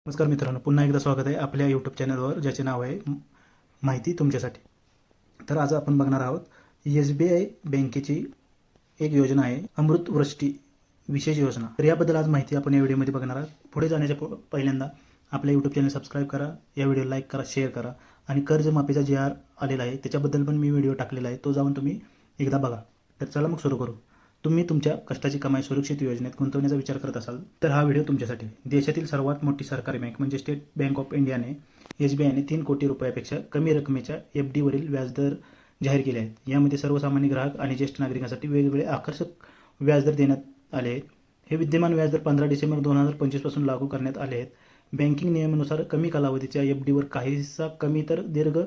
नमस्कार मित्रांनो, पुन्हा एकदा स्वागत आहे आपल्या यूट्यूब चॅनलवर, ज्याचे नाव आहे माहिती तुमच्यासाठी. तर आज आपण बघणार आहोत SBI बँकेची एक योजना आहे, अमृत वृष्टी विशेष योजना. तर याबद्दल आज माहिती आपण या व्हिडिओमध्ये बघणार आहोत. पुढे जाण्याच्या पहिल्यांदा आपल्या यूट्यूब चॅनल सबस्क्राईब करा, या व्हिडिओला लाईक करा, शेअर करा आणि कर्जमाफीचा GR आलेला आहे त्याच्याबद्दल पण मी व्हिडिओ टाकलेला आहे, तो जाऊन तुम्ही एकदा बघा. तर चला मग सुरू करू. तुम्ही तुमच्या कष्टाची कमाई सुरक्षित योजनेत गुंतवण्याचा विचार करत असाल तर हा व्हिडिओ तुमच्यासाठी. देशातील सर्वात मोठी सरकारी बँक म्हणजे स्टेट बँक ऑफ इंडियाने SBIने 3 कोटी रुपयापेक्षा कमी रकमेच्या FD वरील व्याजदर जाहीर केले आहेत. यामध्ये सर्वसामान्य ग्राहक आणि ज्येष्ठ नागरिकांसाठी वेगवेगळे आकर्षक व्याजदर देण्यात आले आहेत. हे विद्यमान व्याजदर 15 डिसेंबर 2025 पासून लागू करण्यात आले आहेत. बँकिंग नियमानुसार कमी कालावधीच्या FD वर काहीसा कमी तर दीर्घ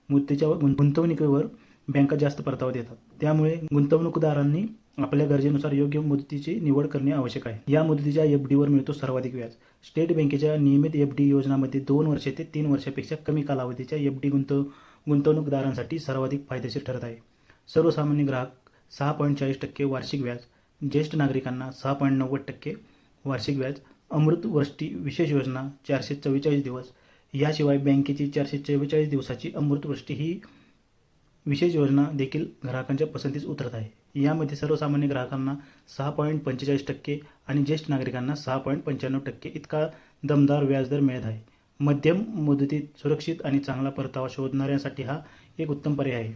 मुदतीच्या गुंतवणुकीवर बँका जास्त परतावा देतात. त्यामुळे गुंतवणूकदारांनी आपल्या गरजेनुसार योग्य मुदतीची निवड करणे आवश्यक आहे. या मुदतीच्या FD वर मिळतो सर्वाधिक व्याज. स्टेट बँकेच्या नियमित FD योजनांमध्ये 2 वर्षे ते 3 वर्षापेक्षा कमी कालावधीच्या FD गुंतवणूकदारांसाठी सर्वाधिक फायदेशीर ठरत आहे. सर्वसामान्य ग्राहक 6.40% वार्षिक व्याज, ज्येष्ठ नागरिकांना 6.90% वार्षिक व्याज. अमृत वृष्टी विशेष योजना 444 दिवस. याशिवाय बँकेची 444 दिवसाची अमृत वृष्टी ही विशेष योजना देखील ग्राहकांच्या पसंतीस उतरत आहे. यामध्ये सर्वसामान्य ग्राहकांना 6.45% आणि ज्येष्ठ नागरिकांना 6.95% इतका दमदार व्याजदर मिळत आहे. मध्यम मुदतीत सुरक्षित आणि चांगला परतावा शोधणाऱ्यांसाठी हा एक उत्तम पर्याय आहे.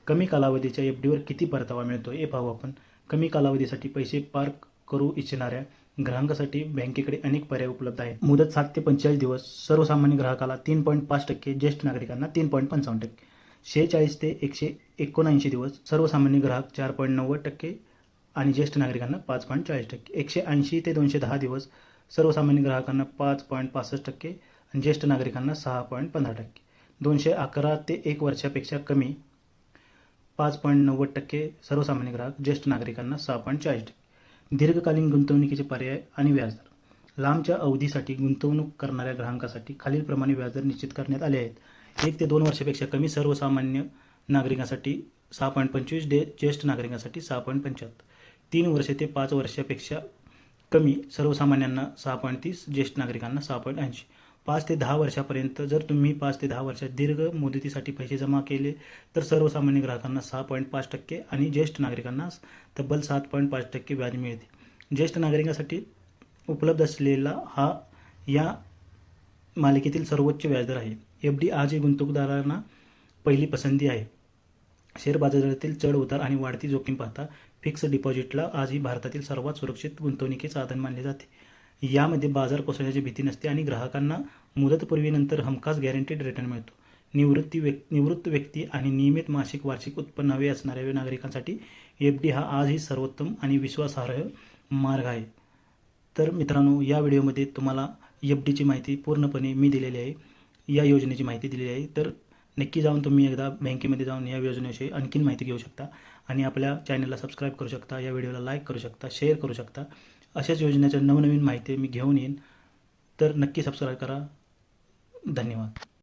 कमी कालावधीच्या FD वर किती परतावा मिळतो हे पाहू आपण. कमी कालावधीसाठी पैसे पार्क करू इच्छिणाऱ्या ग्राहकांसाठी बँकेकडे अनेक पर्याय उपलब्ध आहेत. मुदत 7 ते 45 दिवस. सर्वसामान्य ग्राहकाला 3.5%, ज्येष्ठ नागरिकांना 3.55%. 46 ते 179 दिवस. सर्वसामान्य ग्राहक 4.90% आणि ज्येष्ठ नागरिकांना 5.40%. 180 ते 210 दिवस. सर्वसामान्य ग्राहकांना 5.65% आणि ज्येष्ठ नागरिकांना 6.15%. 211 ते 1 वर्षापेक्षा कमी 5.90%. सर्वसामान्य ग्राहक, ज्येष्ठ नागरिकांना 6.40%. दीर्घकालीन गुंतवणुकीचे पर्याय आणि व्याजदर. लांबच्या अवधीसाठी गुंतवणूक करणाऱ्या ग्राहकांसाठी खालीलप्रमाणे व्याजदर निश्चित करण्यात आले आहेत. 1 ते 2 वर्षापेक्षा कमी सर्वसामान्य नागरिकांसाठी 6.25, ज्येष्ठ नागरिकांसाठी 6.75. 3 वर्षे ते 5 वर्षापेक्षा कमी सर्वसामान्यांना 6.30, ज्येष्ठ नागरिकांना 6.80. 5 ते 10 वर्षापर्यंत. जर तुम्ही 5 ते 10 वर्षात दीर्घ मुदतीसाठी पैसे जमा केले तर सर्वसामान्य ग्राहकांना 6.5% आणि ज्येष्ठ नागरिकांना तब्बल 7.5% व्याज मिळते. ज्येष्ठ नागरिकांसाठी उपलब्ध असलेला हा या मालिकेतील सर्वोच्च व्याजदर आहे. FD आजही गुंतवणूकदारांना पहिली पसंती आहे. शेअर बाजारातील चढ उतार आणि वाढती जोखीम पाहता फिक्स्ड डिपॉझिटला आजही भारतातील सर्वात सुरक्षित गुंतवणुकीचे साधन मानले जाते. यामध्ये बाजार कोसळण्याची भीती नसते आणि ग्राहकांना मुदतपूर्वीनंतर हमखास गॅरंटीड रिटर्न मिळतो. निवृत्त व्यक्ती आणि नियमित मासिक वार्षिक उत्पन्न हवे असणाऱ्या नागरिकांसाठी FD हा आजही सर्वोत्तम आणि विश्वासार्ह मार्ग आहे. तर मित्रांनो, या व्हिडिओमध्ये तुम्हाला FDची माहिती पूर्णपणे मी दिलेली आहे, या योजनेची माहिती दिलेली आहे. तर नक्की जाऊन तुम्ही एकदा बँकेमध्ये जाऊन या योजनेविषयी आणखीन माहिती घेऊ शकता आणि आपल्या चॅनलला सबस्क्राईब करू शकता, या व्हिडिओला लाईक करू शकता, शेअर करू शकता. अशाच योजनेच्या नवनवीन माहिती मी घेऊन येईन. तर नक्की सबस्क्राईब करा. धन्यवाद.